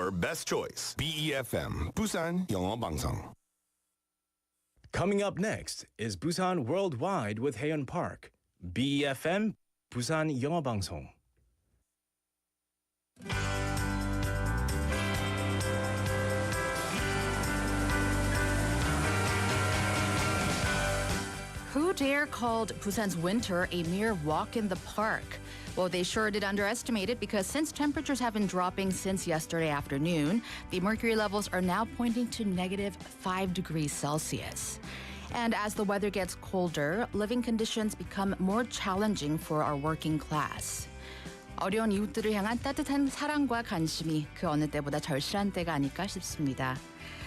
your best choice. BeFM, 부산영어방송. Coming up next is Busan Worldwide with Haeyeon Park. BeFM, 부산영어방송. Who dare called Busan's winter a mere walk in the park? Well, they sure did underestimate it because since temperatures have been dropping since yesterday afternoon, the mercury levels are now pointing to -5 degrees Celsius. And as the weather gets colder, living conditions become more challenging for our working class. 어려운 이웃들을 향한 따뜻한 사랑과 관심이 그 어느 때보다 절실한 때가 아닐까 싶습니다.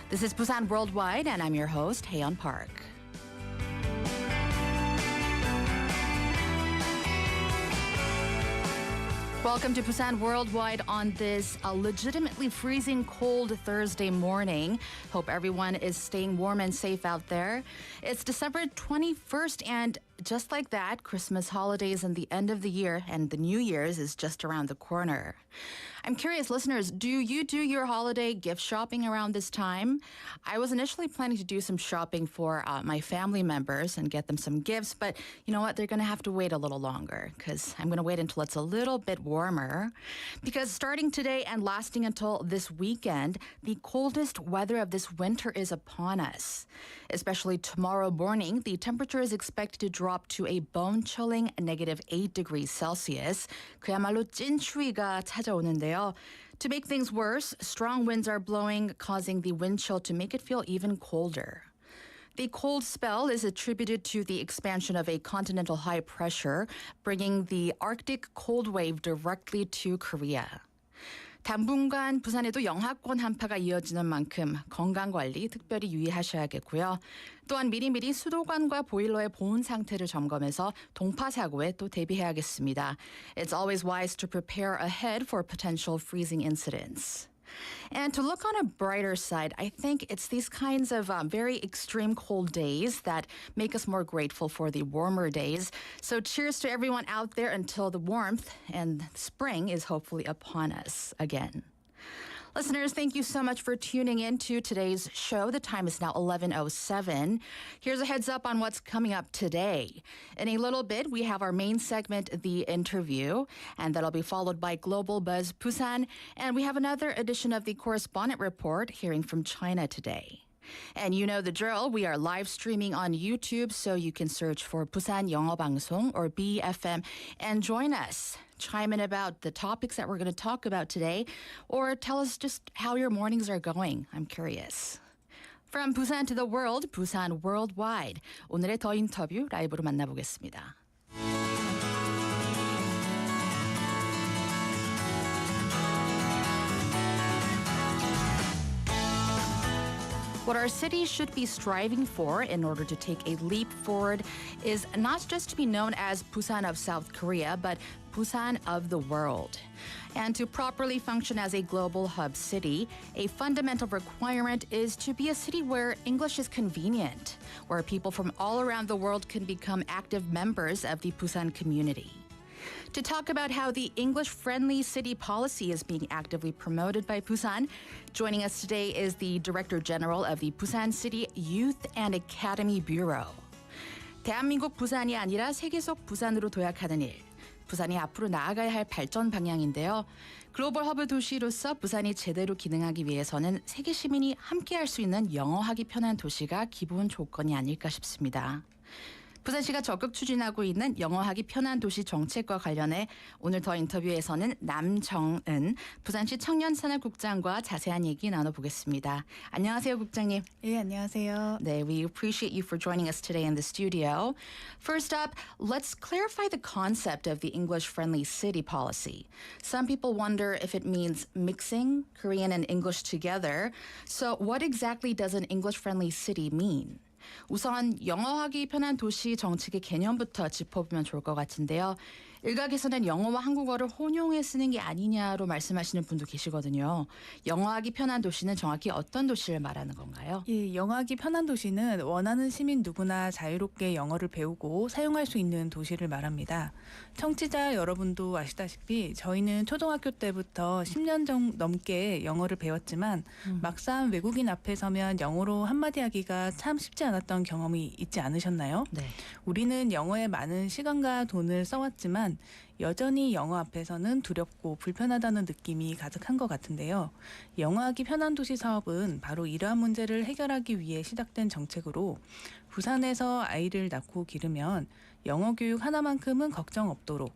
This is Busan Worldwide, and I'm your host, Haeyeon Park. Welcome to Busan Worldwide on this legitimately freezing cold Thursday morning. Hope everyone is staying warm and safe out there. It's December 21st, and just like that, Christmas holidays and the end of the year and the New Year's is just around the corner. I'm curious, listeners, do you do your holiday gift shopping around this time? I was initially planning to do some shopping for my family members and get them some gifts, but you know what? They're going to have to wait a little longer because I'm going to wait until it's a little bit warmer. Because starting today and lasting until this weekend, the coldest weather of this winter is upon us. Especially tomorrow morning, the temperature is expected to drop to a bone-chilling -8 degrees Celsius. 그야말로 찐추위가 찾아오는데요. To make things worse, strong winds are blowing, causing the wind chill to make it feel even colder. The cold spell is attributed to the expansion of a continental high pressure, bringing the Arctic cold wave directly to Korea. 당분간 부산에도 영하권 한파가 이어지는 만큼 건강관리 특별히 유의하셔야겠고요. 또한 미리미리 수도관과 보일러의 보온 상태를 점검해서 동파 사고에 또 대비해야겠습니다. It's always wise to prepare ahead for potential freezing incidents. And to look on a brighter side, I think it's these kinds of very extreme cold days that make us more grateful for the warmer days. So cheers to everyone out there until the warmth and spring is hopefully upon us again. Listeners, thank you so much for tuning in to today's show. The time is now 11:07. Here's a heads up on what's coming up today. In a little bit, we have our main segment, The Interview, and that'll be followed by Global Buzz Busan. And we have another edition of the Correspondent Report, hearing from China today. And you know the drill. We are live streaming on YouTube, so you can search for 부산영어방송 or BeFM and join us. Chime in about the topics that we're going to talk about today, or tell us just how your mornings are going. I'm curious. From Busan to the world, Busan Worldwide. 오늘의 더 인터뷰 라이브로 만나보겠습니다. What our cities should be striving for in order to take a leap forward is not just to be known as Busan of South Korea, but Busan of the world. And to properly function as a global hub city, a fundamental requirement is to be a city where English is convenient, where people from all around the world can become active members of the Busan community. To talk about how the English-friendly city policy is being actively promoted by Busan, joining us today is the Director General of the Busan City Youth and Academy Bureau. 대한민국 부산이 아니라 세계 속 부산으로 도약하는 일. 부산이 앞으로 나아가야 할 발전 방향인데요. 글로벌 허브 도시로서 부산이 제대로 기능하기 위해서는 세계 시민이 함께할 수 있는 영어하기 편한 도시가 기본 조건이 아닐까 싶습니다. 부산시가 적극 추진하고 있는 영어하기 편한 도시 정책과 관련해 오늘 더 인터뷰에서는 남정은 부산시 청년산학국장과 자세한 얘기 나눠보겠습니다. 안녕하세요, 국장님. 네, 안녕하세요. 네, we appreciate you for joining us today in the studio. First up, let's clarify the concept of the English-friendly city policy. Some people wonder if it means mixing Korean and English together. So what exactly does an English-friendly city mean? 우선 영어하기 편한 도시 정책의 개념부터 짚어보면 좋을 것 같은데요. 일각에서는 영어와 한국어를 혼용해 쓰는 게 아니냐로 말씀하시는 분도 계시거든요. 영어하기 편한 도시는 정확히 어떤 도시를 말하는 건가요? 예, 영어하기 편한 도시는 원하는 시민 누구나 자유롭게 영어를 배우고 사용할 수 있는 도시를 말합니다. 청취자 여러분도 아시다시피 저희는 초등학교 때부터 10년 넘게 영어를 배웠지만 막상 외국인 앞에 서면 영어로 한마디 하기가 참 쉽지 않았던 경험이 있지 않으셨나요? 네. 우리는 영어에 많은 시간과 돈을 써왔지만 여전히 영어 앞에서는 두렵고 불편하다는 느낌이 가득한 것 같은데요. 영어하기 편한 도시 사업은 바로 이러한 문제를 해결하기 위해 시작된 정책으로 부산에서 아이를 낳고 기르면 영어 교육 하나만큼은 걱정 없도록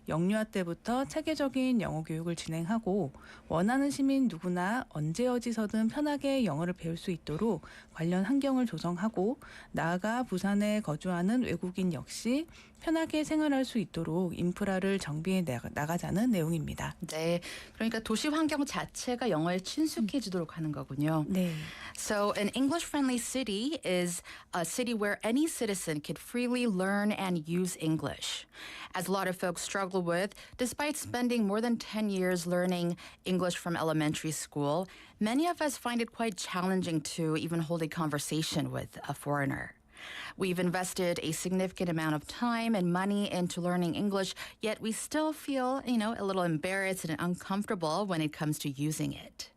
영유아 때부터 체계적인 영어 교육을 진행하고 원하는 시민 누구나 언제 어디서든 편하게 영어를 배울 수 있도록 관련 환경을 조성하고 나아가 부산에 거주하는 외국인 역시 편하게 생활할 수 있도록 인프라를 정비해 나가자는 내용입니다. 네, 그러니까 도시 환경 자체가 영어에 친숙해지도록 하는 거군요. 네. So an English-friendly city is a city where any citizen can freely learn and use English. As a lot of folks struggle with, despite spending more than 10 years learning English from elementary school, many of us find it quite challenging to even hold a conversation with a foreigner. We've invested a significant amount of time and money into learning English, yet we still feel, a little embarrassed and uncomfortable when it comes to using it.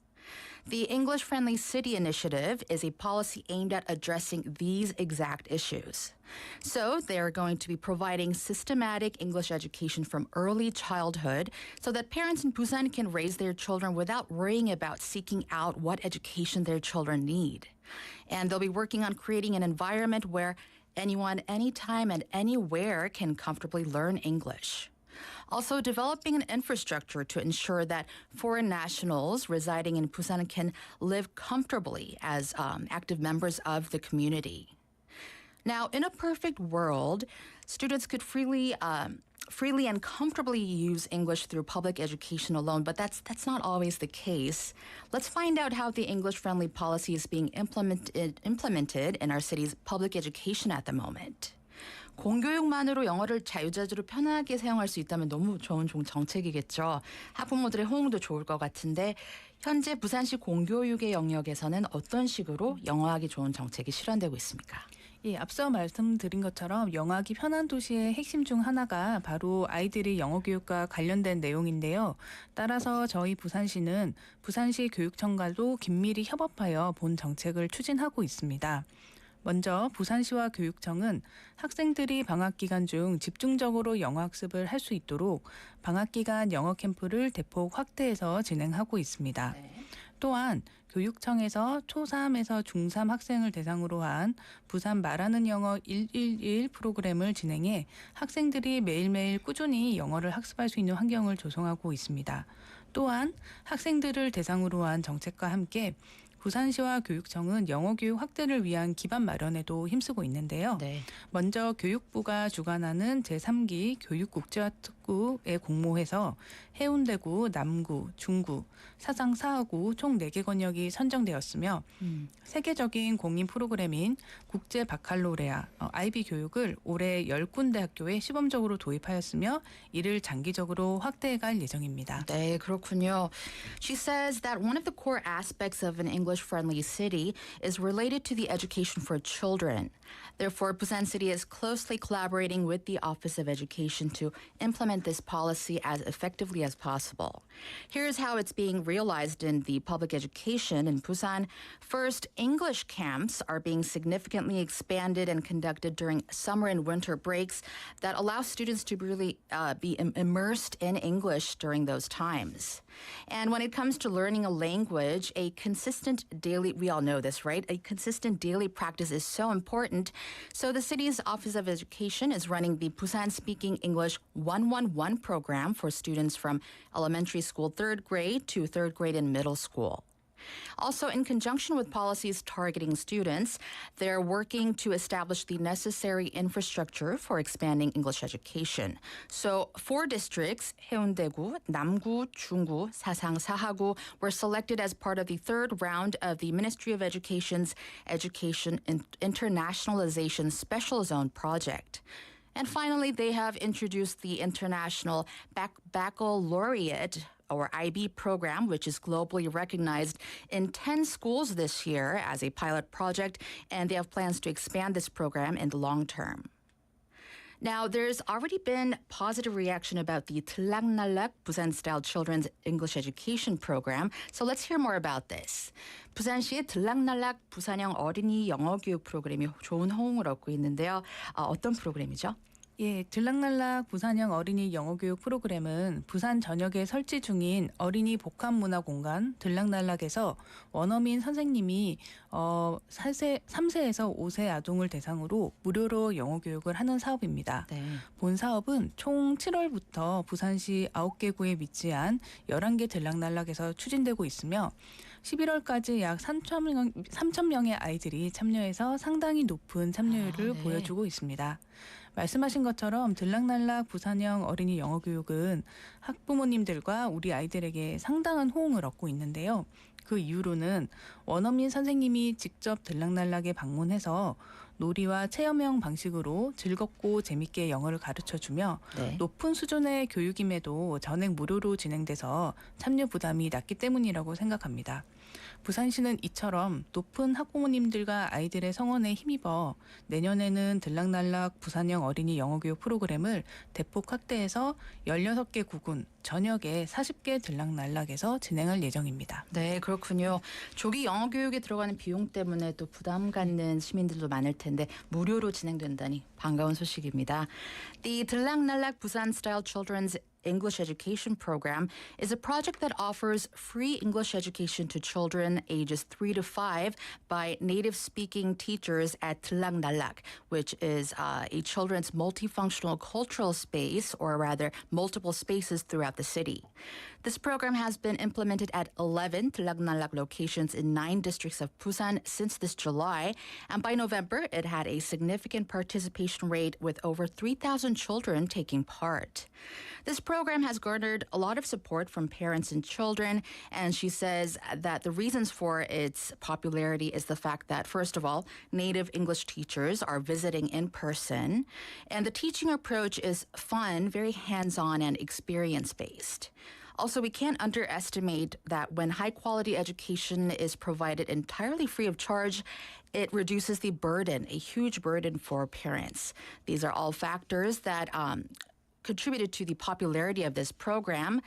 The English-Friendly City Initiative is a policy aimed at addressing these exact issues. So they're going to be providing systematic English education from early childhood so that parents in Busan can raise their children without worrying about seeking out what education their children need. And they'll be working on creating an environment where anyone, anytime, and anywhere can comfortably learn English. Also, developing an infrastructure to ensure that foreign nationals residing in Busan can live comfortably as active members of the community. Now, in a perfect world, students could freely and comfortably use English through public education alone, but that's not always the case. Let's find out how the English-friendly policy is being implemented in our city's public education at the moment. 공교육만으로 영어를 자유자재로 편하게 사용할 수 있다면 너무 좋은 정책이겠죠. 학부모들의 호응도 좋을 것 같은데 현재 부산시 공교육의 영역에서는 어떤 식으로 영어하기 좋은 정책이 실현되고 있습니까? 예, 앞서 말씀드린 것처럼 영어하기 편한 도시의 핵심 중 하나가 바로 아이들이 영어 교육과 관련된 내용인데요. 따라서 저희 부산시는 부산시 교육청과도 긴밀히 협업하여 본 정책을 추진하고 있습니다. 먼저 부산시와 교육청은 학생들이 방학 기간 중 집중적으로 영어 학습을 할 수 있도록 방학 기간 영어 캠프를 대폭 확대해서 진행하고 있습니다. 또한 교육청에서 초3에서 중3 학생을 대상으로 한 부산 말하는 영어 111 프로그램을 진행해 학생들이 매일매일 꾸준히 영어를 학습할 수 있는 환경을 조성하고 있습니다. 또한 학생들을 대상으로 한 정책과 함께 부산시와 교육청은 영어 교육 확대를 위한 기반 마련에도 힘쓰고 있는데요. 네. 먼저 교육부가 주관하는 제3기 교육국제화특구에 공모해서 해운대구, 남구, 중구, 사상 4하구 총 4개 권역이 선정되었으며 세계적인 공인 프로그램인 국제 바칼로레아 IB 교육을 올해 10군데 학교에 시범적으로 도입하였으며 이를 장기적으로 확대해갈 예정입니다. 네, 그렇군요. She says that one of the core aspects of an English-friendly city is related to the education for children. Therefore, Busan City is closely collaborating with the Office of Education to implement this policy as effectively as possible. Here's how it's being realized in the public education in Busan. First, English camps are being significantly expanded and conducted during summer and winter breaks that allow students to really be immersed in English during those times. And when it comes to learning a language, a consistent daily, we all know this, right? A consistent daily practice is so important. So the city's Office of Education is running the Busan Speaking English 111 program for students from elementary school 3rd grade to 3rd grade in middle school. Also, in conjunction with policies targeting students, they're working to establish the necessary infrastructure for expanding English education. So, 4 districts, 해운대구, 남구, 중구, 사상, 사하구, were selected as part of the 3rd round of the Ministry of Education's Education Internationalization Special Zone project. And finally, they have introduced the International Baccalaureate or IB program, which is globally recognized in 10 schools this year as a pilot project, and they have plans to expand this program in the long term. Now, there's already been positive reaction about the 들락날락 Busan-style children's English education program. So let's hear more about this. 부산시의 들락날락 부산형 어린이 영어 교육 프로그램이 좋은 호응을 얻고 있는데요. 어떤 프로그램이죠? 예, 들락날락 부산형 어린이 영어교육 프로그램은 부산 전역에 설치 중인 어린이 복합문화공간 들락날락에서 원어민 선생님이 3세에서 5세 아동을 대상으로 무료로 영어교육을 하는 사업입니다. 네. 본 사업은 총 7월부터 부산시 9개 구에 위치한 11개 들락날락에서 추진되고 있으며 11월까지 약 3,000명의 아이들이 참여해서 상당히 높은 참여율을 네. 보여주고 있습니다. 말씀하신 것처럼 들락날락 부산형 어린이 영어 교육은 학부모님들과 우리 아이들에게 상당한 호응을 얻고 있는데요. 그 이유로는 원어민 선생님이 직접 들락날락에 방문해서 놀이와 체험형 방식으로 즐겁고 재밌게 영어를 가르쳐주며 네. 높은 수준의 교육임에도 전액 무료로 진행돼서 참여 부담이 낮기 때문이라고 생각합니다. 부산시는 이처럼 높은 학부모님들과 아이들의 성원에 힘입어 내년에는 들락날락 부산형 어린이 영어교육 프로그램을 대폭 확대해서 16개 구군 전역에 40개 들락날락에서 진행할 예정입니다. 네, 그렇군요. 조기 영어 교육에 들어가는 비용 때문에 또 부담 갖는 시민들도 많을 텐데 무료로 진행된다니 반가운 소식입니다. The 들락날락 Busan-style children's English education program is a project that offers free English education to children ages 3 to 5 by native-speaking teachers at 들락날락, which is a children's multifunctional cultural space, or rather multiple spaces throughout the city. This program has been implemented at 11 들락날락 locations in 9 districts of Busan since this July, and by November, it had a significant participation rate with over 3,000 children taking part. This program has garnered a lot of support from parents and children, and she says that the reasons for its popularity is the fact that, first of all, native English teachers are visiting in person, and the teaching approach is fun, very hands-on, and experience-based. Also, we can't underestimate that when high-quality education is provided entirely free of charge, it reduces the burden, a huge burden for parents. These are all factors that contributed to the popularity of this program.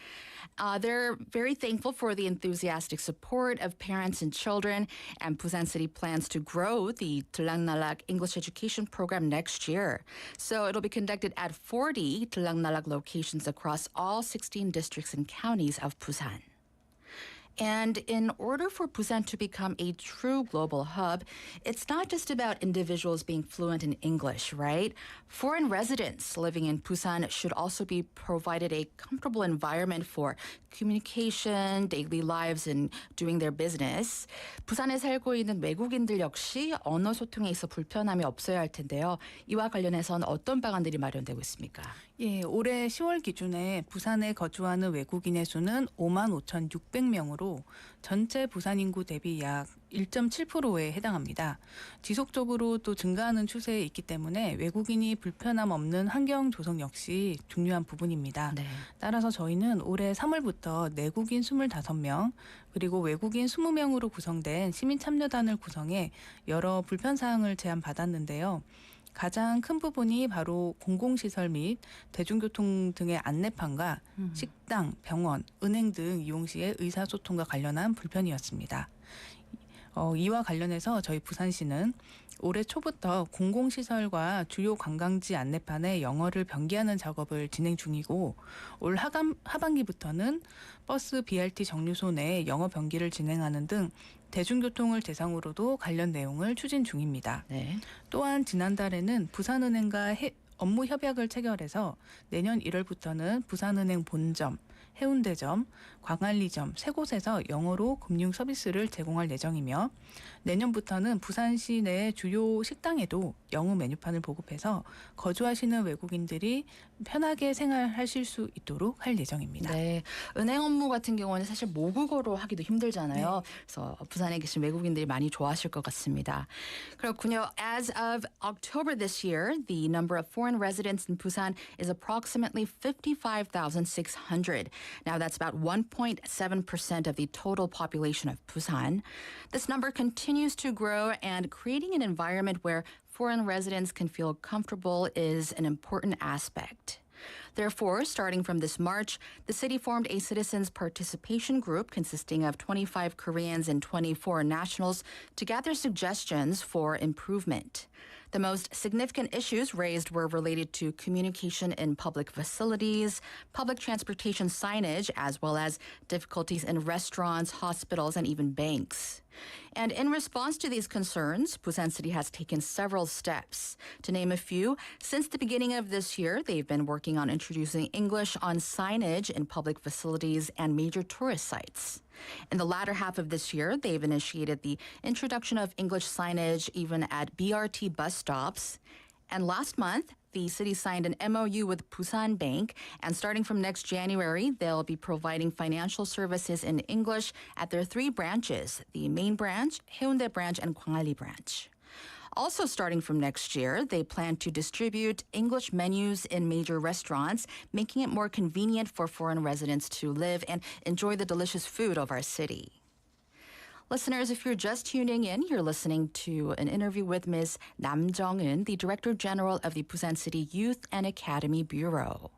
They're very thankful for the enthusiastic support of parents and children, and Busan City plans to grow the 들락날락 English education program next year. So it'll be conducted at 40 들락날락 locations across all 16 districts and counties of Busan. And in order for Busan to become a true global hub, it's not just about individuals being fluent in English, right? Foreign residents living in Busan should also be provided a comfortable environment for communication, daily lives, and doing their business. 부산에 살고 있는 외국인들 역시 언어 소통에 있어 불편함이 없어야 할 텐데요. 이와 관련해서는 어떤 방안들이 마련되고 있습니까? 예, 올해 10월 기준에 부산에 거주하는 외국인의 수는 55,600명으로 전체 부산 인구 대비 약 1.7%에 해당합니다. 지속적으로 또 증가하는 추세에 있기 때문에 외국인이 불편함 없는 환경 조성 역시 중요한 부분입니다. 네. 따라서 저희는 올해 3월부터 내국인 25명 그리고 외국인 20명으로 구성된 시민참여단을 구성해 여러 불편사항을 제안받았는데요. 가장 큰 부분이 바로 공공시설 및 대중교통 등의 안내판과 식당, 병원, 은행 등 이용 시의 의사소통과 관련한 불편이었습니다. 이와 관련해서 저희 부산시는 올해 초부터 공공시설과 주요 관광지 안내판에 영어를 변기하는 작업을 진행 중이고 올 하반기부터는 버스 BRT 정류소 내 영어 변기를 진행하는 등 대중교통을 대상으로도 관련 내용을 추진 중입니다. 네. 또한 지난달에는 부산은행과 업무 협약을 체결해서 내년 1월부터는 부산은행 본점, 해운대점, 광안리점 세 곳에서 영어로 금융 서비스를 제공할 예정이며 내년부터는 부산시 내 주요 식당에도 영어 메뉴판을 보급해서 거주하시는 외국인들이 편하게 생활하실 수 있도록 할 예정입니다. 네, 은행 업무 같은 경우는 사실 모국어로 하기도 힘들잖아요. 그래서 부산에 계신 외국인들이 많이 좋아하실 것 같습니다. 그렇군요. As of October this year, the number of foreign residents in Busan is approximately 55,600. Now that's about 1.7% of the total population of Busan. This number continues to grow, and creating an environment where foreign residents can feel comfortable is an important aspect. Therefore, starting from this March, the city formed a citizens participation group consisting of 25 Koreans and 24 nationals to gather suggestions for improvement. The most significant issues raised were related to communication in public facilities, public transportation signage, as well as difficulties in restaurants, hospitals, and even banks. And in response to these concerns, Busan City has taken several steps. To name a few, since the beginning of this year, they've been working on introducing English on signage in public facilities and major tourist sites. In the latter half of this year, they've initiated the introduction of English signage even at BRT bus stops. And last month, the city signed an MOU with Busan Bank, and starting from next January, they'll be providing financial services in English at their 3 branches, the main branch, Haeundae branch, and Gwangalli branch. Also starting from next year, they plan to distribute English menus in major restaurants, making it more convenient for foreign residents to live and enjoy the delicious food of our city. Listeners, if you're just tuning in, you're listening to an interview with Ms. Nam Jong-eun, the Director General of the Busan City Youth and Academy Bureau.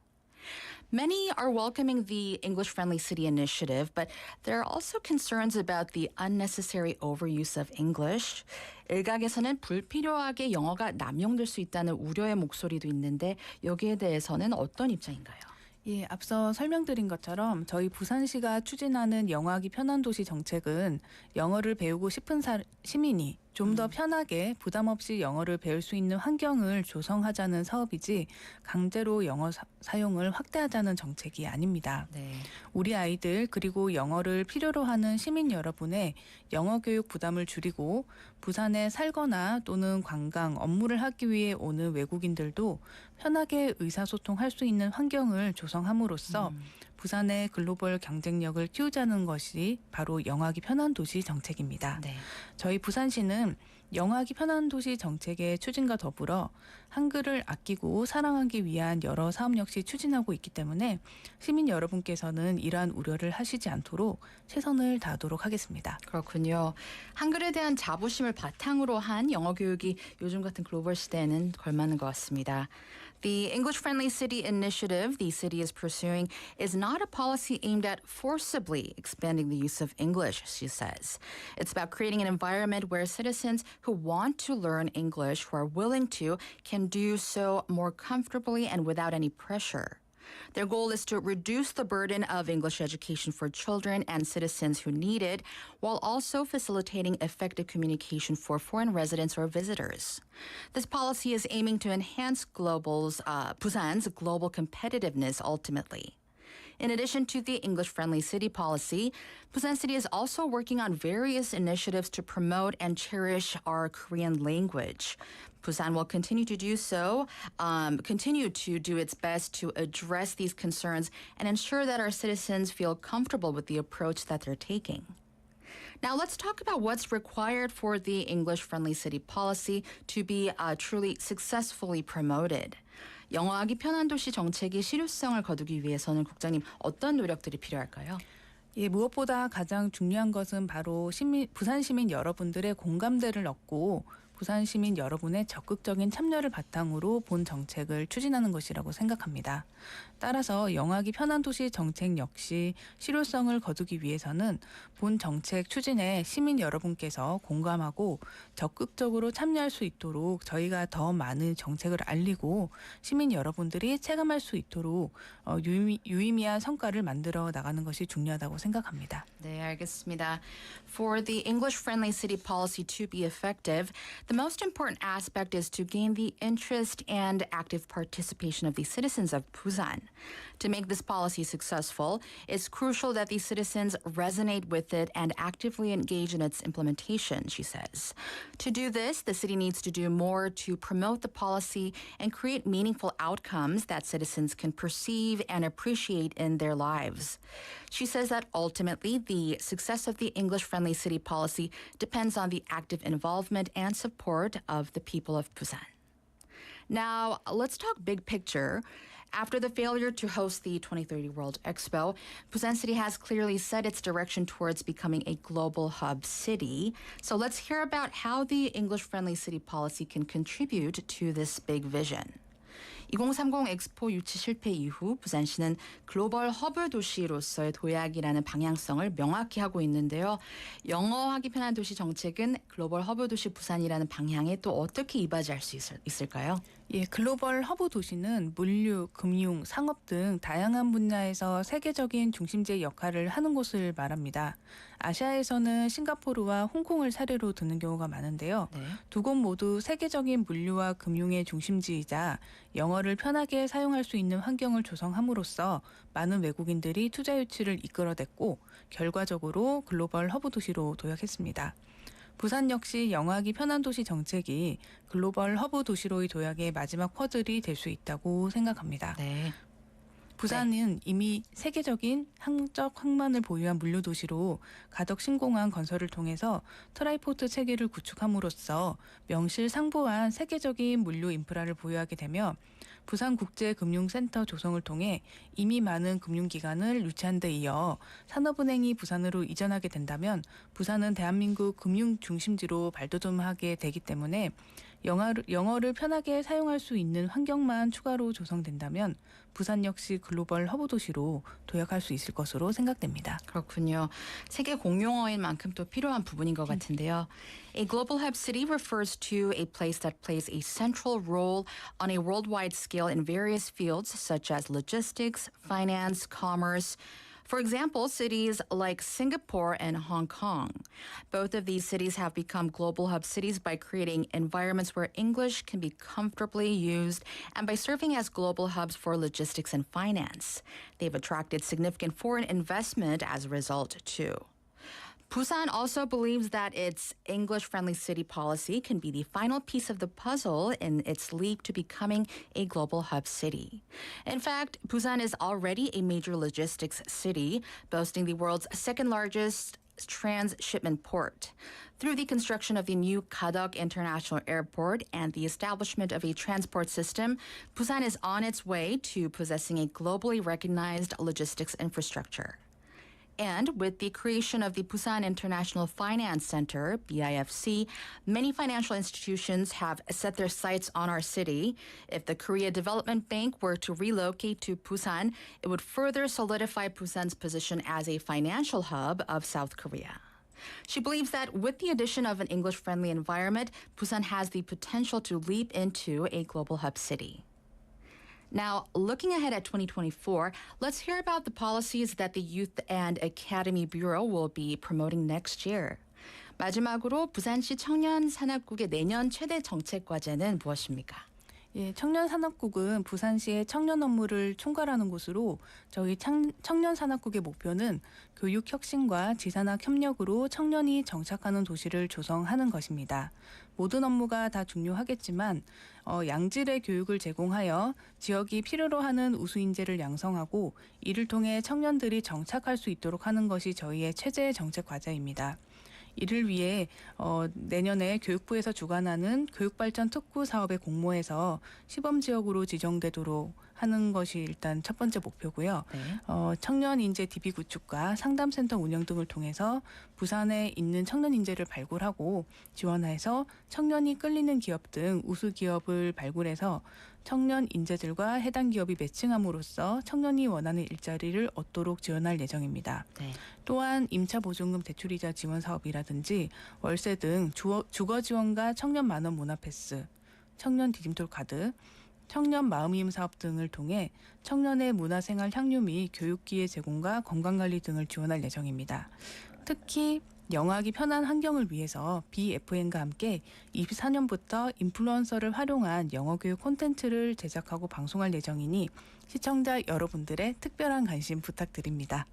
Many are welcoming the English-friendly city initiative, but there are also concerns about the unnecessary overuse of English. 일각에서는 불필요하게 영어가 남용될 수 있다는 우려의 목소리도 있는데 여기에 대해서는 어떤 입장인가요? 예, 앞서 설명드린 것처럼 저희 부산시가 추진하는 영어하기 편한도시 정책은 영어를 배우고 싶은 시민이 좀 더 편하게 부담 없이 영어를 배울 수 있는 환경을 조성하자는 사업이지 강제로 영어 사용을 확대하자는 정책이 아닙니다. 네. 우리 아이들 그리고 영어를 필요로 하는 시민 여러분의 영어 교육 부담을 줄이고 부산에 살거나 또는 관광, 업무를 하기 위해 오는 외국인들도 편하게 의사소통할 수 있는 환경을 조성함으로써 부산의 글로벌 경쟁력을 키우자는 것이 바로 영어하기 편한 도시 정책입니다. 네. 저희 부산시는 영어하기 편한 도시 정책의 추진과 더불어 한글을 아끼고 사랑하기 위한 여러 사업 역시 추진하고 있기 때문에 시민 여러분께서는 이러한 우려를 하시지 않도록 최선을 다하도록 하겠습니다. 그렇군요. 한글에 대한 자부심을 바탕으로 한 영어 교육이 요즘 같은 글로벌 시대에는 걸맞는 것 같습니다. The English-friendly city initiative the city is pursuing is not a policy aimed at forcibly expanding the use of English, she says. It's about creating an environment where citizens who want to learn English, who are willing to, can do so more comfortably and without any pressure. Their goal is to reduce the burden of English education for children and citizens who need it, while also facilitating effective communication for foreign residents or visitors. This policy is aiming to enhance Busan's global competitiveness ultimately. In addition to the English-friendly city policy, Busan City is also working on various initiatives to promote and cherish our Korean language. Busan will continue to do so, continue to do its best to address these concerns and ensure that our citizens feel comfortable with the approach that they're taking. Now let's talk about what's required for the English-friendly city policy to be truly successfully promoted. 영어하기 편한 도시 정책의 실효성을 거두기 위해서는 국장님 어떤 노력들이 필요할까요? 예, 무엇보다 가장 중요한 것은 바로 부산 시민 여러분들의 공감대를 얻고 부산 시민 여러분의 적극적인 참여를 바탕으로 본 정책을 추진하는 것이라고 생각합니다. 따라서 영어하기 편한 도시 정책 역시 실효성을 거두기 위해서는 본 정책 추진에 시민 여러분께서 공감하고 적극적으로 참여할 수 있도록 저희가 더 많은 정책을 알리고 시민 여러분들이 체감할 수 있도록 유의미한 성과를 만들어 나가는 것이 중요하다고 생각합니다. 네, 알겠습니다. For the English-friendly city policy to be effective, the most important aspect is to gain the interest and active participation of the citizens of Busan. To make this policy successful, it's crucial that these citizens resonate with it and actively engage in its implementation, she says. To do this, the city needs to do more to promote the policy and create meaningful outcomes that citizens can perceive and appreciate in their lives. She says that ultimately, the success of the English-friendly city policy depends on the active involvement and support of the people of Busan. Now, let's talk big picture. After the failure to host the 2030 World Expo, Busan City has clearly set its direction towards becoming a global hub city. So let's hear about how the English-friendly city policy can contribute to this big vision. 2030 엑스포 유치 실패 이후 부산시는 글로벌 허브 도시로서의 도약이라는 방향성을 명확히 하고 있는데요. 영어하기 편한 도시 정책은 글로벌 허브 도시 부산이라는 방향에 또 어떻게 이바지할 수 있을까요? 예, 글로벌 허브 도시는 물류, 금융, 상업 등 다양한 분야에서 세계적인 중심지의 역할을 하는 곳을 말합니다. 아시아에서는 싱가포르와 홍콩을 사례로 드는 경우가 많은데요. 두 곳 모두 세계적인 물류와 금융의 중심지이자 영어를 편하게 사용할 수 있는 환경을 조성함으로써 많은 외국인들이 투자 유치를 이끌어냈고 결과적으로 글로벌 허브 도시로 도약했습니다. 부산 역시 영어하기 편한 도시 정책이 글로벌 허브 도시로의 도약의 마지막 퍼즐이 될 수 있다고 생각합니다. 네. 부산은 이미 세계적인 항적 항만을 보유한 물류 도시로 가덕 신공항 건설을 통해서 트라이포트 체계를 구축함으로써 명실상부한 세계적인 물류 인프라를 보유하게 되며 부산국제금융센터 조성을 통해 이미 많은 금융기관을 유치한 데 이어 산업은행이 부산으로 이전하게 된다면 부산은 대한민국 금융 중심지로 발돋움하게 되기 때문에 영어를 편하게 사용할 수 있는 환경만 추가로 조성된다면 부산 역시 글로벌 허브 도시로 도약할 수 있을 것으로 생각됩니다. 그렇군요. 세계 공용어인 만큼 또 필요한 부분인 것 같은데요. A global hub city refers to a place that plays a central role on a worldwide scale in various fields such as logistics, finance, commerce. For example, cities like Singapore and Hong Kong. Both of these cities have become global hub cities by creating environments where English can be comfortably used and by serving as global hubs for logistics and finance. They've attracted significant foreign investment as a result, too. Busan also believes that its English-friendly city policy can be the final piece of the puzzle in its leap to becoming a global hub city. In fact, Busan is already a major logistics city, boasting the world's second-largest transshipment port. Through the construction of the new Gadeok International Airport and the establishment of a transport system, Busan is on its way to possessing a globally recognized logistics infrastructure. And with the creation of the Busan International Finance Center, BIFC, many financial institutions have set their sights on our city. If the Korea Development Bank were to relocate to Busan, it would further solidify Busan's position as a financial hub of South Korea. She believes that with the addition of an English-friendly environment, Busan has the potential to leap into a global hub city. Now, looking ahead at 2024, let's hear about the policies that the Youth and Academy Bureau will be promoting next year. 마지막으로 부산시 청년산학국의 내년 최대 정책 과제는 무엇입니까? 예, 청년산학국은 부산시의 청년 업무를 총괄하는 곳으로 저희 청년산학국의 목표는 교육 혁신과 지산학 협력으로 청년이 정착하는 도시를 조성하는 것입니다. 모든 업무가 다 중요하겠지만 양질의 교육을 제공하여 지역이 필요로 하는 우수 인재를 양성하고 이를 통해 청년들이 정착할 수 있도록 하는 것이 저희의 최대 정책 과제입니다. 이를 위해 내년에 교육부에서 주관하는 교육발전 특구 사업의 공모에서 시범지역으로 지정되도록 하는 것이 일단 첫 번째 목표고요. 네. 청년 인재 DB 구축과 상담센터 운영 등을 통해서 부산에 있는 청년 인재를 발굴하고 지원해서 청년이 끌리는 기업 등 우수 기업을 발굴해서 청년 인재들과 해당 기업이 매칭함으로써 청년이 원하는 일자리를 얻도록 지원할 예정입니다. 네. 또한 임차 보증금 대출이자 지원 사업이라든지 월세 등 주거 지원과 청년 만원 문화 패스, 청년 디딤돌 카드, 청년 마음이음 사업 등을 통해 청년의 문화생활 향유 및 교육기회 제공과 건강관리 등을 지원할 예정입니다. 특히 영어하기 편한 환경을 위해서 BeFM과 함께 24년부터 인플루언서를 활용한 영어 교육 콘텐츠를 제작하고 방송할 예정이니 시청자 여러분들의 특별한 관심 부탁드립니다.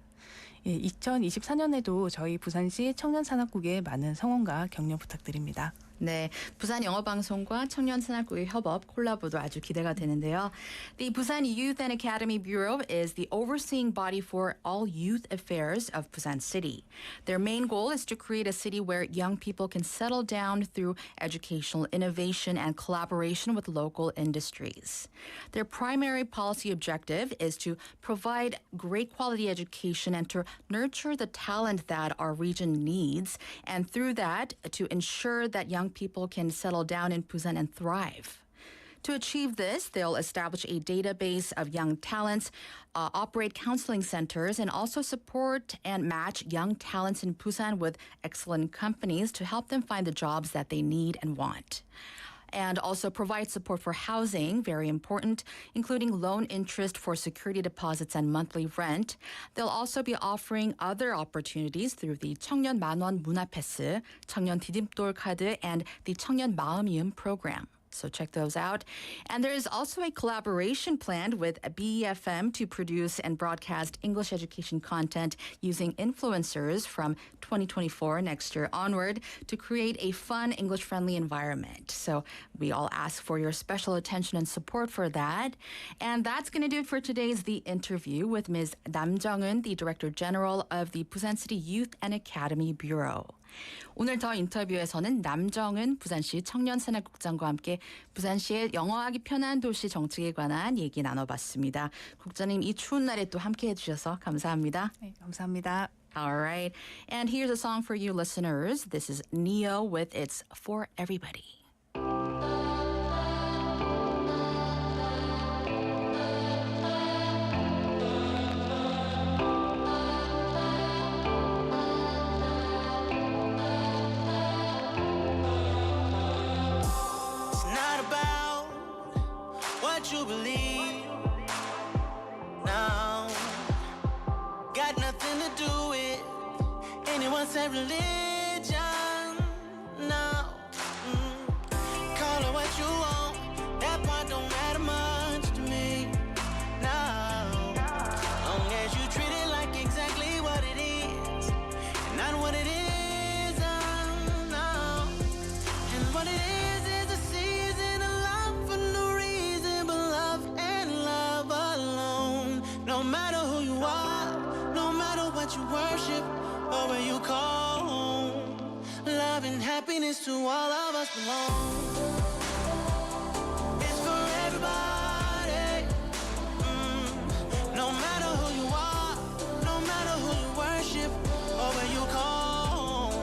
2024년에도 저희 부산시 청년산학국에 많은 성원과 격려 부탁드립니다. 네, 부산 영어방송과 청년산학국의 협업 콜라보도 아주 기대가 되는데요. The Busan Youth and Academy Bureau is the overseeing body for all youth affairs of Busan City. Their main goal is to create a city where young people can settle down through educational innovation and collaboration with local industries. Their primary policy objective is to provide great quality education and to nurture the talent that our region needs, and through that, to ensure that young people can settle down in Busan and thrive. To achieve this, they'll establish a database of young talents, operate counseling centers, and also support and match young talents in Busan with excellent companies to help them find the jobs that they need and want. And also provide support for housing, very important, including loan interest for security deposits and monthly rent. They'll also be offering other opportunities through the 청년 만원 문화 패스, 청년 디딤돌 카드, and the 청년 마음이음 program. So check those out. And there is also a collaboration planned with BeFM to produce and broadcast English education content using influencers from 2024 next year onward to create a fun English-friendly environment. So we all ask for your special attention and support for that. And that's going to do it for today's The Interview with Ms. Nam Jung-eun, the Director General of the Busan City Youth and Academy Bureau. 오늘 더 인터뷰에서는 남정은 부산시 청년산학국장과 함께 부산시의 영어하기 편한 도시 정책에 관한 얘기 나눠봤습니다. 국장님, 이 추운 날에 또 함께해 주셔서 감사합니다. 네, 감사합니다. All right. And here's a song for you listeners. This is Neo with It's For Everybody. You believe now got nothing to do with anyone's religion. No, call it what you want. That part don't matter much to me. No, long as you treat it like exactly what it is and not what it is. No, and what it is. No matter who you are, no matter what you worship or where you call home, love and happiness to all of us belong. It's for everybody. No matter who you are, no matter who you worship or where you call home,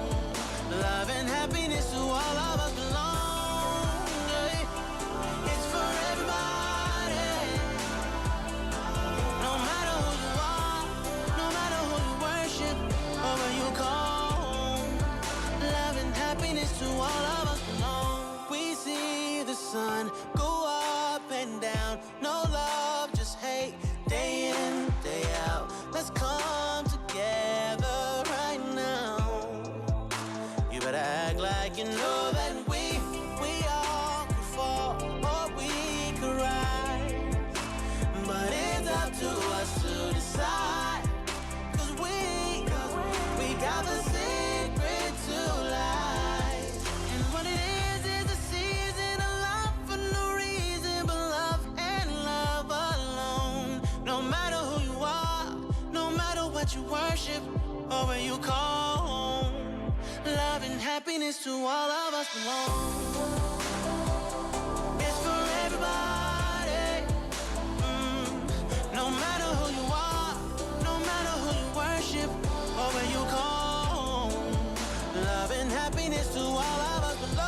love and happiness to all of us belong. It's for everybody. To all of us belong. We see the sun go up and down. No love, just hate. Day in, day out. Let's come together right now. You better act like you know that we all could fall or we could rise. But it's up to us to decide. Cause we got the secret to life. You worship or where you call home, love and happiness to all of us belong. It's for everybody. No matter who you are, no matter who you worship or where you call home, love and happiness to all of us belong.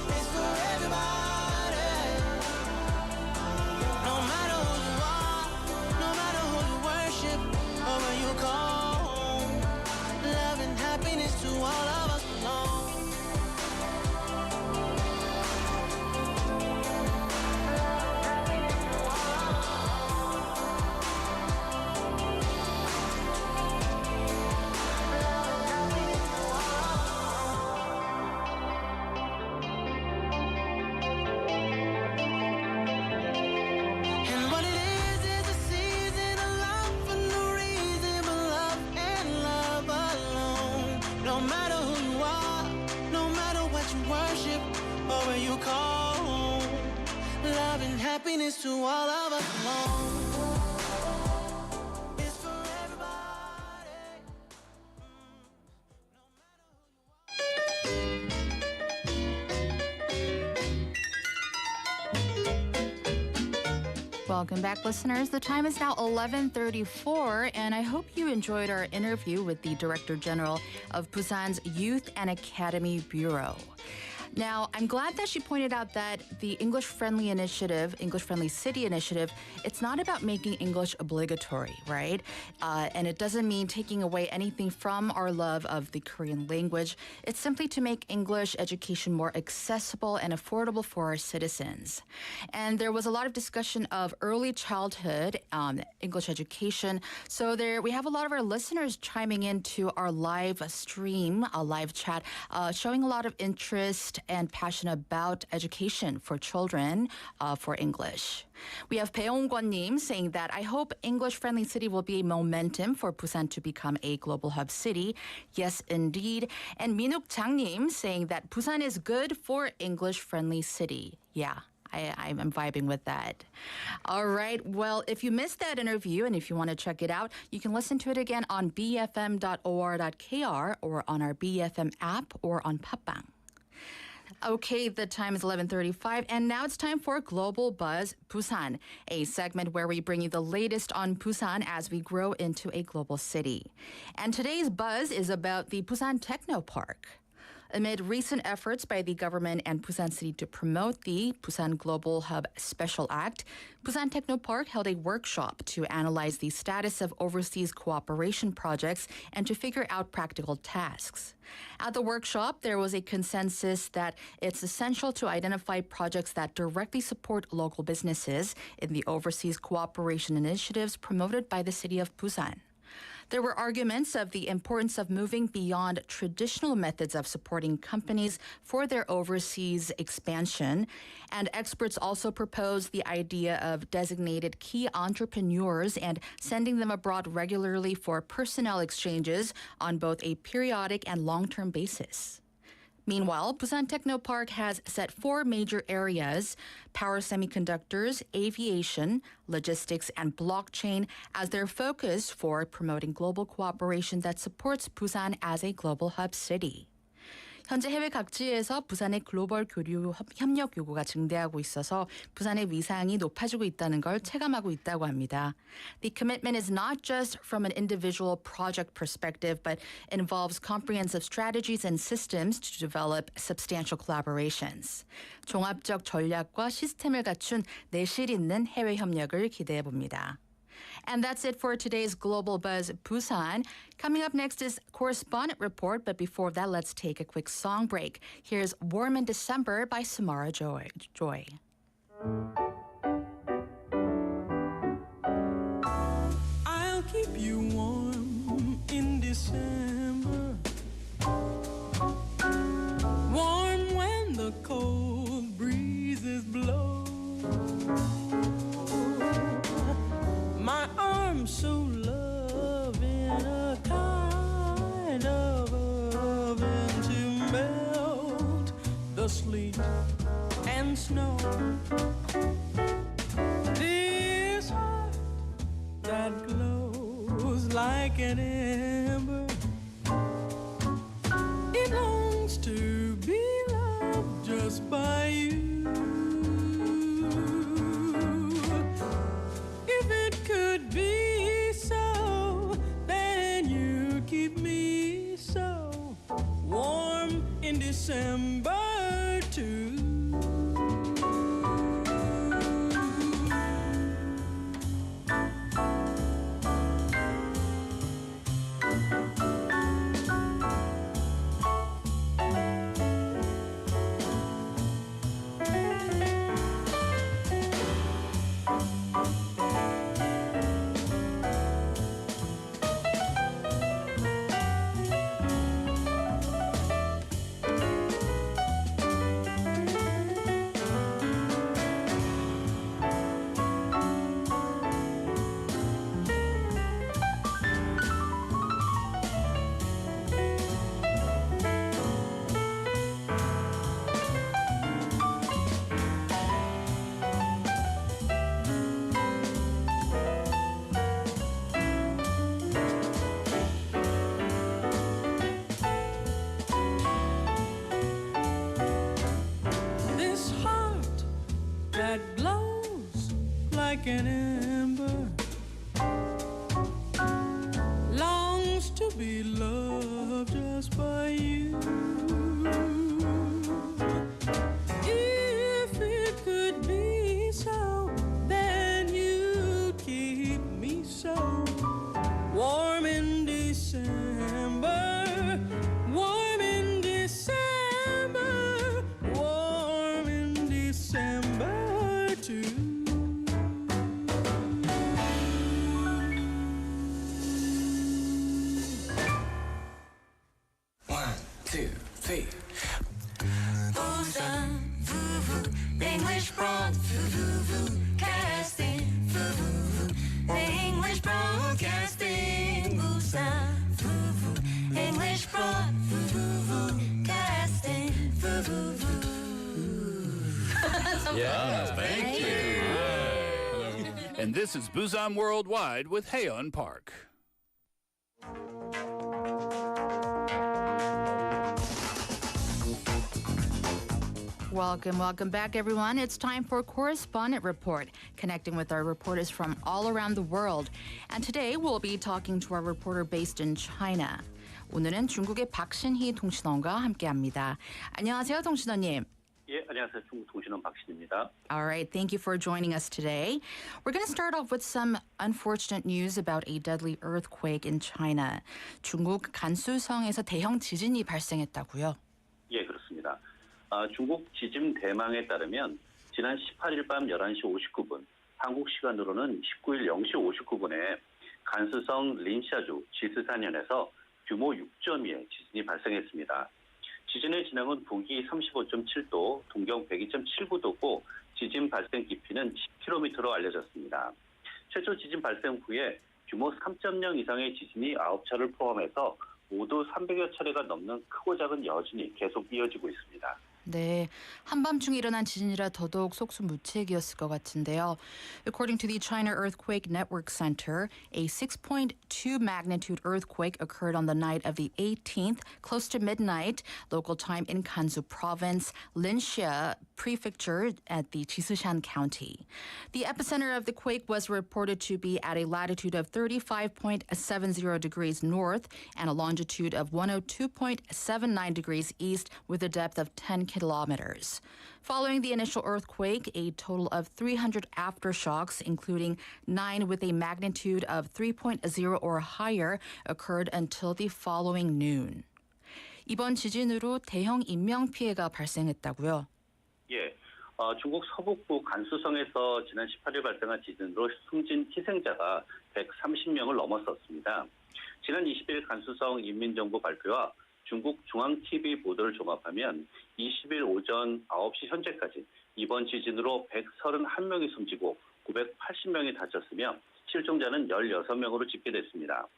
It's for everybody. No matter who you are, no matter who you worship or where you call home, love and happiness to all of us belong. you worship or where you call home. Love and happiness to all of us alone. It's for everybody. Welcome back, listeners. The time is now 11:34, and I hope you enjoyed our interview with the Director General of Busan's Youth and Academy Bureau. Now, I'm glad that she pointed out that the English-friendly initiative, English-friendly city initiative, it's not about making English obligatory, right? And it doesn't mean taking away anything from our love of the Korean language. It's simply to make English education more accessible and affordable for our citizens. And there was a lot of discussion of early childhood English education. So we have a lot of our listeners chiming into our live stream, a live chat, showing a lot of interest and passion about education for children for English. We have 배용권님 saying that I hope English-friendly city will be a momentum for Busan to become a global hub city. Yes, indeed. And Minuk Chang님 saying that Busan is good for English-friendly city. Yeah. I'm vibing with that. All right. Well, if you missed that interview and if you want to check it out, you can listen to it again on bfm.or.kr or on our BeFM app or on Papang. Okay, the time is 11:35, and now it's time for Global Buzz Busan, a segment where we bring you the latest on Busan as we grow into a global city. And today's buzz is about the Busantekhnopark. Amid recent efforts by the government and Busan City to promote the Busan Global Hub Special Act, Busantekhnopark held a workshop to analyze the status of overseas cooperation projects and to figure out practical tasks. At the workshop, there was a consensus that it's essential to identify projects that directly support local businesses in the overseas cooperation initiatives promoted by the city of Busan. There were arguments of the importance of moving beyond traditional methods of supporting companies for their overseas expansion, and experts also proposed the idea of designated key entrepreneurs and sending them abroad regularly for personnel exchanges on both a periodic and long-term basis. Meanwhile, Busantekhnopark has set 4 major areas: power semiconductors, aviation, logistics, and blockchain as their focus for promoting global cooperation that supports Busan as a global hub city. 현재 해외 각지에서 부산의 글로벌 협력 요구가 증대하고 있어서 부산의 위상이 높아지고 있다는 걸 체감하고 있다고 합니다. The commitment is not just from an individual project perspective, but involves comprehensive strategies and systems to develop substantial collaborations. 종합적 전략과 시스템을 갖춘 내실 있는 해외 협력을 기대해 봅니다. And that's it for today's Global Buzz Busan. Coming up next is Correspondent Report, but before that, let's take a quick song break. Here's Warm in December by Samara Joy. I'll keep you warm in December, warm when the cold breezes blow. My arms so loving, a kind of oven to melt the sleet and snow. This heart that glows like an ember, it longs to be loved just by you. Could be so, then you keep me so warm in December too. an ember, longs to be loved just by you. If it could be so, then you'd keep me so warm in December, warm in December, warm in December too. One, two, three. Busan, English broadcasting, English broadcasting, Busan, English broadcasting. Yeah, thank you. And this is Busan Worldwide with Haeyeon Park. Welcome back, everyone. It's time for Correspondent Report, connecting with our reporters from all around the world. And today we'll be talking to our reporter based in China. 오늘은 중국의 박신희 통신원과 함께합니다. 안녕하세요, 통신원님. 예, 안녕하세요. 중국 통신원 박신입니다. All right, thank you for joining us today. We're going to start off with some unfortunate news about a deadly earthquake in China. 중국 간수성에서 대형 지진이 발생했다고요? 예, 그렇습니다. 중국 지진 대망에 따르면 지난 18일 밤 11시 59분, 한국 시간으로는 19일 0시 59분에 간수성 린샤주 지스산현에서 규모 6.2의 지진이 발생했습니다. 지진의 진앙은 북위 35.7도, 동경 102.79도고 지진 발생 깊이는 10km로 알려졌습니다. 최초 지진 발생 후에 규모 3.0 이상의 지진이 9차를 포함해서 모두 300여 차례가 넘는 크고 작은 여진이 계속 이어지고 있습니다. 네, 한밤중에 일어난 지진이라 더더욱 속수무책이었을 것 같은데요. According to the China Earthquake Network Center, a 6.2 magnitude earthquake occurred on the night of the 18th, close to midnight, local time in Gansu Province, Linxia Prefecture at the Jisishan County. The epicenter of the quake was reported to be at a latitude of 35.70 degrees north and a longitude of 102.79 degrees east with a depth of 10 kilometers. Following the initial earthquake, a total of 300 aftershocks, including 9 with a magnitude of 3.0 or higher, occurred until the following noon. 이번 지진으로 대형 인명피해가 발생했다고요? 예, 중국 서북부 간수성에서 지난 18일 발생한 지진으로 숨진 희생자가 130명을 넘었었습니다. 지난 20일 간수성 인민정부 발표와 중국 중앙TV 보도를 종합하면 20일 오전 9시 현재까지 이번 지진으로 131명이 숨지고 980명이 다쳤으며 실종자는 16명으로 집계됐습니다.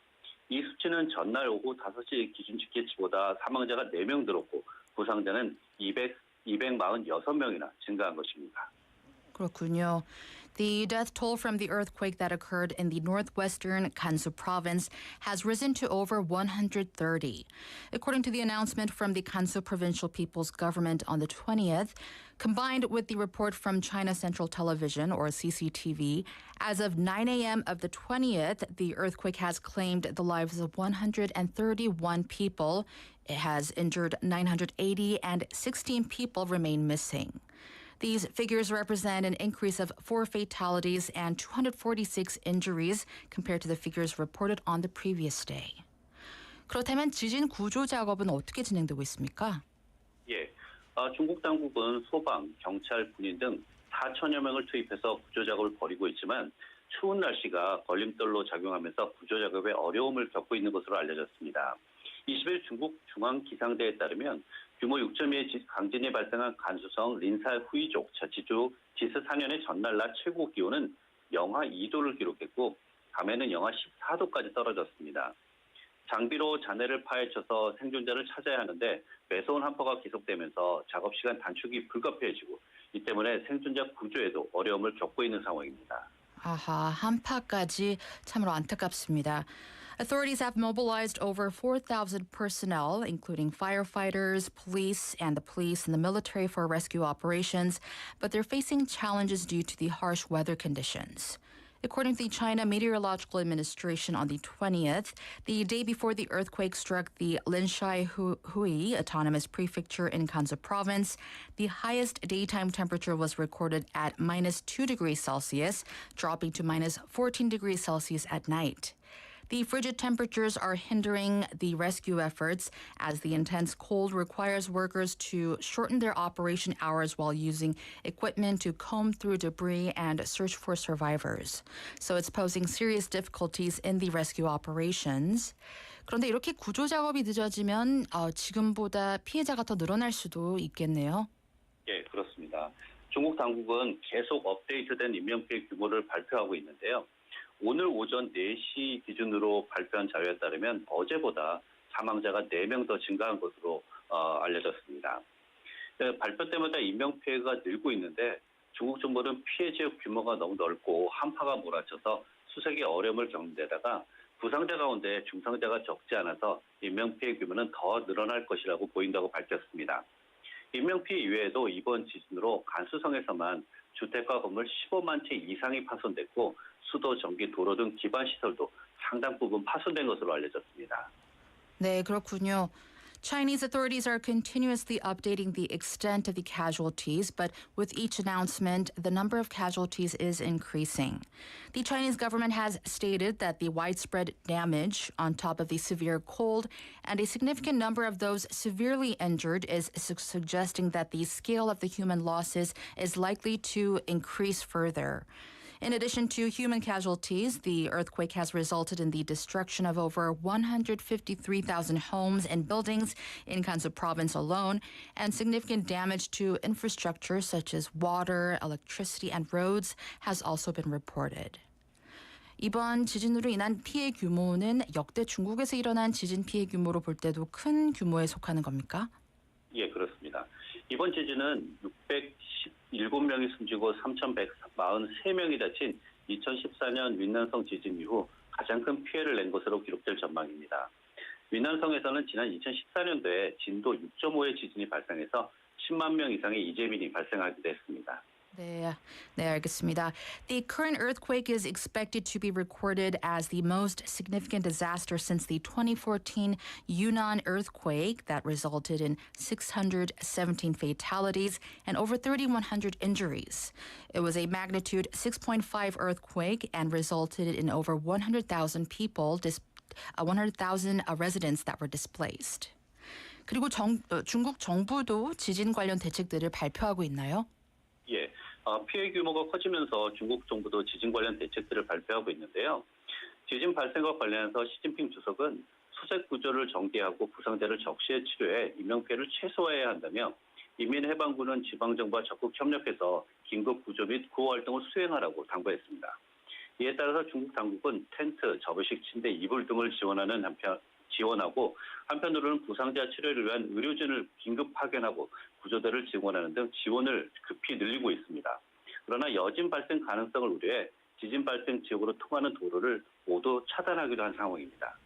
이 수치는 전날 오후 5시 기준 집계치보다 사망자가 4명 늘었고 부상자는 246명이나 증가한 것입니다. 그렇군요. The death toll from the earthquake that occurred in the northwestern Gansu province has risen to over 130. According to the announcement from the Gansu Provincial People's Government on the 20th, combined with the report from China Central Television, or CCTV, as of 9 a.m. of the 20th, the earthquake has claimed the lives of 131 people. It has injured 980 and 16 people remain missing. These figures represent an increase of 4 fatalities and 246 injuries compared to the figures reported on the previous day. 그렇다면 지진 구조 작업은 어떻게 진행되고 있습니까? 예, 중국 당국은 소방, 경찰, 군인 등 4천여 명을 투입해서 구조 작업을 벌이고 있지만 추운 날씨가 걸림돌로 작용하면서 구조 작업에 어려움을 겪고 있는 것으로 알려졌습니다. 20일 중국 중앙기상대에 따르면 규모 6.2의 강진이 발생한 간수성 린사 후이족 자치주 지스산현의 전날 낮 최고 기온은 영하 2도를 기록했고 밤에는 영하 14도까지 떨어졌습니다. 장비로 잔해를 파헤쳐서 생존자를 찾아야 하는데 매서운 한파가 계속되면서 작업 시간 단축이 불가피해지고 이 때문에 생존자 구조에도 어려움을 겪고 있는 상황입니다. 아하, 한파까지 참으로 안타깝습니다. Authorities have mobilized over 4,000 personnel, including firefighters, police, and the military for rescue operations, but they're facing challenges due to the harsh weather conditions. According to the China Meteorological Administration on the 20th, the day before the earthquake struck the Linshai-Hui Autonomous Prefecture in Gansu Province, the highest daytime temperature was recorded at -2 degrees Celsius, dropping to -14 degrees Celsius at night. The frigid temperatures are hindering the rescue efforts as the intense cold requires workers to shorten their operation hours while using equipment to comb through debris and search for survivors. So it's posing serious difficulties in the rescue operations. 그런데 이렇게 구조 작업이 늦어지면 지금보다 피해자가 더 늘어날 수도 있겠네요. 예, 그렇습니다. 중국 당국은 계속 업데이트된 인명피해 규모를 발표하고 있는데요. 오늘 오전 4시 기준으로 발표한 자료에 따르면 어제보다 사망자가 4명 더 증가한 것으로 알려졌습니다. 발표 때마다 인명피해가 늘고 있는데 중국 정부는 피해 지역 규모가 너무 넓고 한파가 몰아쳐서 수색에 어려움을 겪는 데다가 부상자 가운데 중상자가 적지 않아서 인명피해 규모는 더 늘어날 것이라고 보인다고 밝혔습니다. 인명피해 이외에도 이번 지진으로 간수성에서만 주택과 건물 15만 채 이상이 파손됐고 수도, 전기, 도로 등 기반 시설도 상당 부분 파손된 것으로 알려졌습니다. 네, 그렇군요. Chinese authorities are continuously updating the extent of the casualties, but with each announcement, the number of casualties is increasing. The Chinese government has stated that the widespread damage on top of the severe cold and a significant number of those severely injured is suggesting that the scale of the human losses is likely to increase further. In addition to human casualties, the earthquake has resulted in the destruction of over 153,000 homes and buildings in Gansu province alone, and significant damage to infrastructure such as water, electricity, and roads has also been reported. 이번 지진으로 인한 피해 규모는 역대 중국에서 일어난 지진 피해 규모로 볼 때도 큰 규모에 속하는 겁니까? 예, 그렇습니다. 이번 지진은 617명이 숨지고 3,143명이 다친 2014년 윈난성 지진 이후 가장 큰 피해를 낸 것으로 기록될 전망입니다. 윈난성에서는 지난 2014년도에 진도 6.5의 지진이 발생해서 10만 명 이상의 이재민이 발생하기도 했습니다. 네, 알겠습니다. The current earthquake is expected to be recorded as the most significant disaster since the 2014 Yunnan earthquake that resulted in 617 fatalities and over 3,100 injuries. It was a magnitude 6.5 earthquake and resulted in over 100,000 residents that were displaced. 그리고 중국 정부도 지진 관련 대책들을 발표하고 있나요? 예, 피해 규모가 커지면서 중국 정부도 지진 관련 대책들을 발표하고 있는데요. 지진 발생과 관련해서 시진핑 주석은 수색 구조를 정비하고 부상자를 적시에 치료해 인명피해를 최소화해야 한다며 인민해방군은 지방정부와 적극 협력해서 긴급 구조 및 구호 활동을 수행하라고 당부했습니다. 이에 따라서 중국 당국은 텐트, 접이식 침대, 이불 등을 지원하고 한편으로는 부상자 치료를 위한 의료진을 긴급 파견하고 구조대를 지원하는 등 지원을 급히 늘리고 있습니다. 그러나 여진 발생 가능성을 우려해 지진 발생 지역으로 통하는 도로를 모두 차단하기도 한 상황입니다.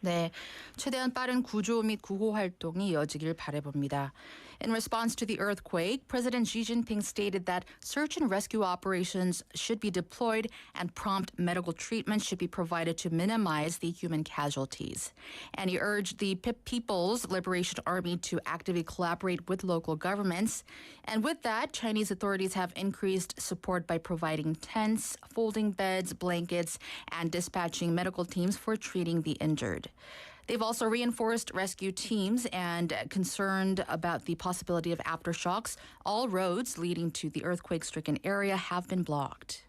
네, 최대한 빠른 구조 및 구호 활동이 이어지길 바라봅니다. In response to the earthquake, President Xi Jinping stated that search and rescue operations should be deployed and prompt medical treatment should be provided to minimize the human casualties. And he urged the People's Liberation Army to actively collaborate with local governments. And with that, Chinese authorities have increased support by providing tents, folding beds, blankets, and dispatching medical teams for treating the injured. They've also reinforced rescue teams and concerned about the possibility of aftershocks. All roads leading to the earthquake-stricken area have been blocked.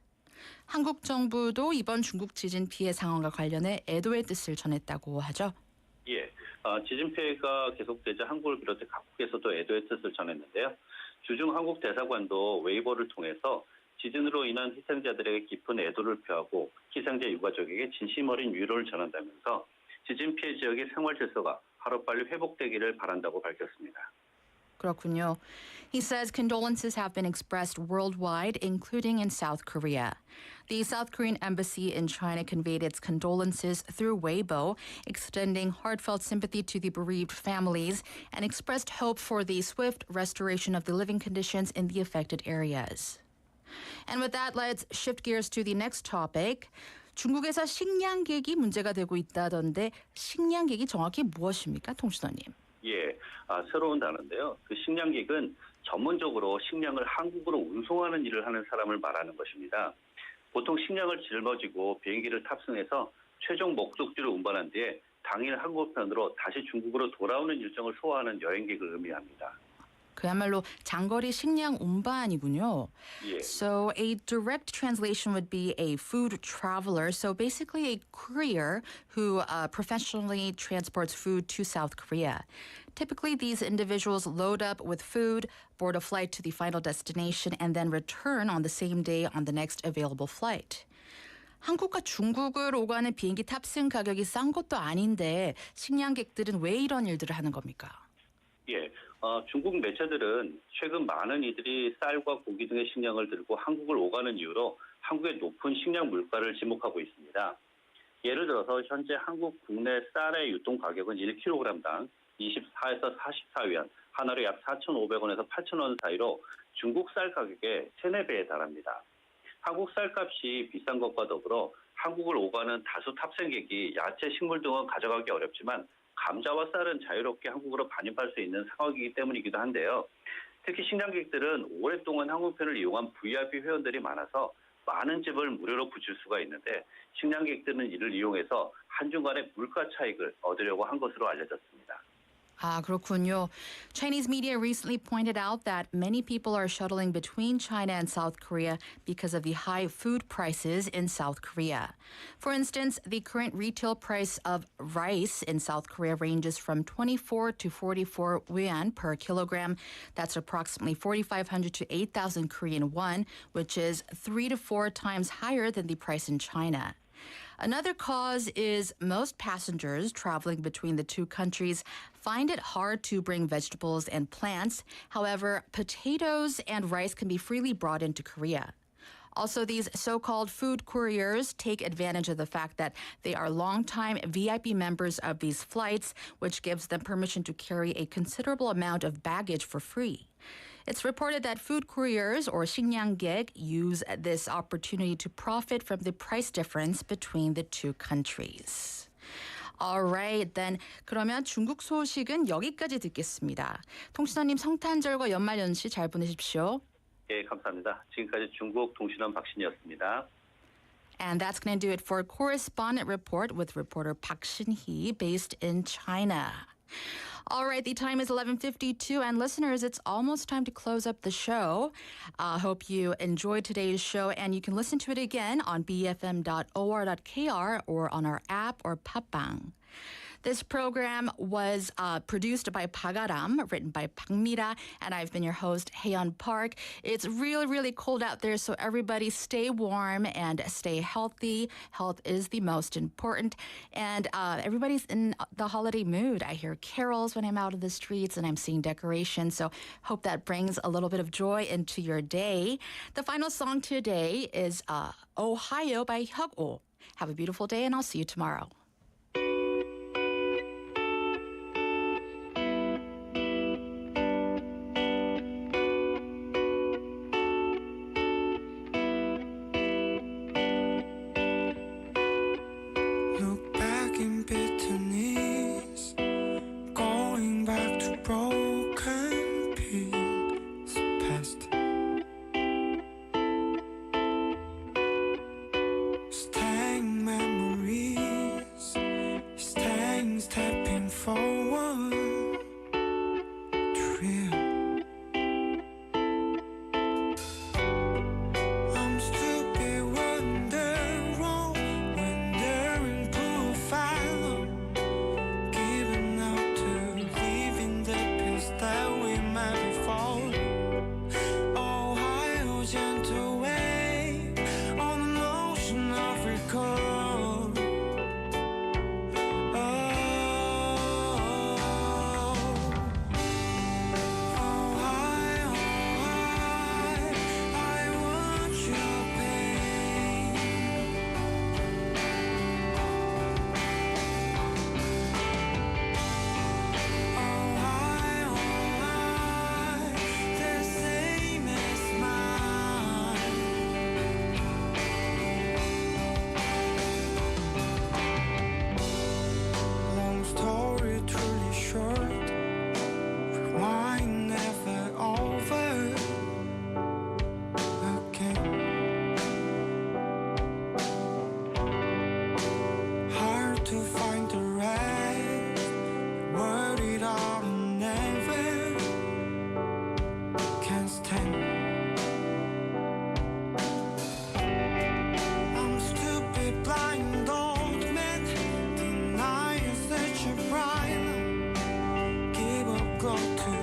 한국 정부도 이번 중국 지진 피해 상황과 관련해 애도의 뜻을 전했다고 하죠. 예, 지진 피해가 계속되자 한국을 비롯해 각국에서도 애도의 뜻을 전했는데요. 주중 한국 대사관도 웨이보를 통해서 지진으로 인한 희생자들에게 깊은 애도를 표하고 희생자 유가족에게 진심 어린 위로를 전한다면서 지진 피해 지역의 생활 질서가 하루빨리 회복되기를 바란다고 밝혔습니다. 그렇군요. He says condolences have been expressed worldwide, including in South Korea. The South Korean embassy in China conveyed its condolences through Weibo, extending heartfelt sympathy to the bereaved families and expressed hope for the swift restoration of the living conditions in the affected areas. And with that, let's shift gears to the next topic. 중국에서 식량객이 문제가 되고 있다던데 식량객이 정확히 무엇입니까, 통신원님? 예, 새로운 단어인데요. 그 식량객은 전문적으로 식량을 한국으로 운송하는 일을 하는 사람을 말하는 것입니다. 보통 식량을 짊어지고 비행기를 탑승해서 최종 목적지로 운반한 뒤에 당일 항공편으로 다시 중국으로 돌아오는 일정을 소화하는 여행객을 의미합니다. 그야말로 장거리 식량 운반이군요. 예. So a direct translation would be a food traveler. So basically a courier who professionally transports food to South Korea. Typically, these individuals load up with food, board a flight to the final destination, and then return on the same day on the next available flight. 한국과 중국을 오가는 비행기 탑승 가격이 싼 것도 아닌데 식량객들은 왜 이런 일들을 하는 겁니까? 예, 중국 매체들은 최근 많은 이들이 쌀과 고기 등의 식량을 들고 한국을 오가는 이유로 한국의 높은 식량 물가를 지목하고 있습니다. 예를 들어서 현재 한국 국내 쌀의 유통 가격은 1kg당 24에서 44위안, 하나로 약 4,500원에서 8,000원 사이로 중국 쌀 가격의 3, 4배에 달합니다. 한국 쌀값이 비싼 것과 더불어 한국을 오가는 다수 탑승객이 야채, 식물 등은 가져가기 어렵지만 감자와 쌀은 자유롭게 한국으로 반입할 수 있는 상황이기 때문이기도 한데요. 특히 식량객들은 오랫동안 항공편을 이용한 VIP 회원들이 많아서 많은 집을 무료로 붙일 수가 있는데 식량객들은 이를 이용해서 한중간의 물가 차익을 얻으려고 한 것으로 알려졌습니다. 그렇군요. Chinese media recently pointed out that many people are shuttling between China and South Korea because of the high food prices in South Korea. For instance, the current retail price of rice in South Korea ranges from 24 to 44 yuan per kilogram. That's approximately 4,500 to 8,000 Korean won, which is 3 to 4 times higher than the price in China. Another cause is most passengers traveling between the two countries find it hard to bring vegetables and plants. However, potatoes and rice can be freely brought into Korea. Also, these so-called food couriers take advantage of the fact that they are longtime VIP members of these flights, which gives them permission to carry a considerable amount of baggage for free. It's reported that food couriers or 식량객 use this opportunity to profit from the price difference between the two countries. Alright, then 그러면 중국 소식은 여기까지 듣겠습니다. 통신원님 성탄절과 연말연시 잘 보내십시오. 예, 감사합니다. 지금까지 중국 통신원 박신이었습니다. And that's going to do it for Correspondent Report with reporter Park Shin-hee based in China. All right, the time is 11:52, and listeners, it's almost time to close up the show. Hope you enjoyed today's show, and you can listen to it again on bfm.or.kr or on our app or 팟빵. This program was produced by Pagaram, written by Pangmira, and I've been your host, Haeyeon Park. It's really, really cold out there, so everybody stay warm and stay healthy. Health is the most important. And everybody's in the holiday mood. I hear carols when I'm out in the streets, and I'm seeing decorations, so hope that brings a little bit of joy into your day. The final song today is Ohio by Hyuk-oh. Have a beautiful day, and I'll see you tomorrow. Look back in bitterness, going back to broken pieces past. Staying memories, staying stepping forward to real. I'm stupid, wondering profile, giving out to live in the past that we grow too